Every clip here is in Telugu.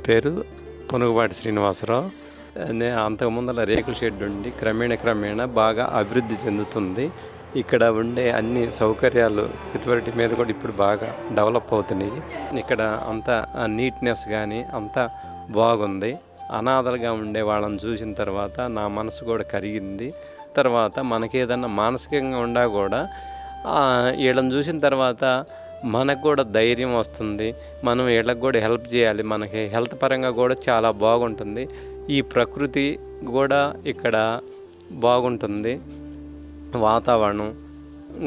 పేరు పునుగుపాటి శ్రీనివాసరావు. అంతకుముందల రేకుల షెడ్ ఉండి క్రమేణా బాగా అభివృద్ధి చెందుతుంది. ఇక్కడ ఉండే అన్ని సౌకర్యాలు ఇదివరటి మీద కూడా ఇప్పుడు బాగా డెవలప్ అవుతున్నాయి. ఇక్కడ అంతా నీట్నెస్ కానీ అంతా బాగుంది. అనాథలుగా ఉండే వాళ్ళని చూసిన తర్వాత నా మనసు కూడా కరిగింది. తర్వాత మనకేదన్నా మానసికంగా ఉండా కూడా వీళ్ళని చూసిన తర్వాత మనకు కూడా ధైర్యం వస్తుంది. మనం వీళ్ళకి కూడా హెల్ప్ చేయాలి. మనకి హెల్త్ పరంగా కూడా చాలా బాగుంటుంది. ఈ ప్రకృతి కూడా ఇక్కడ బాగుంటుంది. వాతావరణం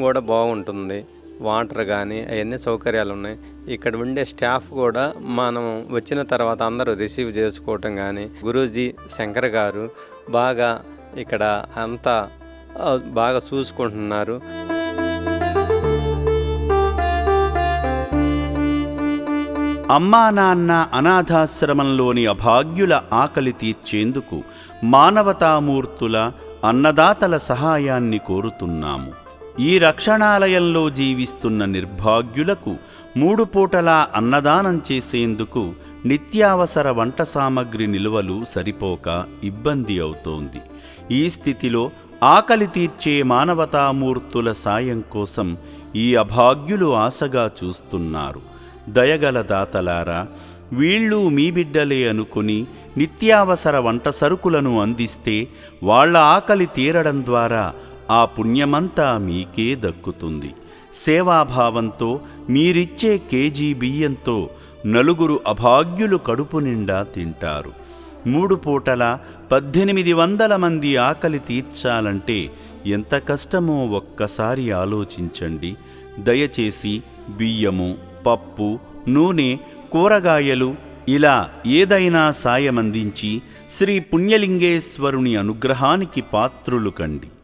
కూడా బాగుంటుంది. వాటర్ కానీ అవన్నీ సౌకర్యాలు ఉన్నాయి. ఇక్కడ ఉండే స్టాఫ్ కూడా మనం వచ్చిన తర్వాత అందరూ రిసీవ్ చేసుకోవటం కానీ, గురూజీ శంకర్ గారు బాగా ఇక్కడ అంతా బాగా చూసుకుంటున్నారు. అమ్మా నాన్న అనాథాశ్రమంలోని అభాగ్యుల ఆకలి తీర్చేందుకు మానవతామూర్తుల అన్నదాతల సహాయాన్ని కోరుతున్నాము. ఈ రక్షణాలయంలో జీవిస్తున్న నిర్భాగ్యులకు 3 పూటలా అన్నదానం చేసేందుకు నిత్యావసర వంట సామగ్రి నిల్వలు సరిపోక ఇబ్బంది అవుతోంది. ఈ స్థితిలో ఆకలి తీర్చే మానవతామూర్తుల సాయం కోసం ఈ అభాగ్యులు ఆశగా చూస్తున్నారు. దయగల దాతలారా, వీళ్ళు మీ బిడ్డలే అనుకుని నిత్యావసర వంట సరుకులను అందిస్తే వాళ్ల ఆకలి తీరడం ద్వారా ఆ పుణ్యమంతా మీకే దక్కుతుంది. సేవాభావంతో మీరిచ్చే కేజీ బియ్యంతో 4 అభాగ్యులు కడుపు నిండా తింటారు. 3 పూటల 1800 మంది ఆకలి తీర్చాలంటే ఎంత కష్టమో ఒక్కసారి ఆలోచించండి. దయచేసి బియ్యము, పప్పు, నూనె, కూరగాయలు ఇలా ఏదైనా సాయమందించి శ్రీ పుణ్యలింగేశ్వరుని అనుగ్రహానికి పాత్రులు కండి.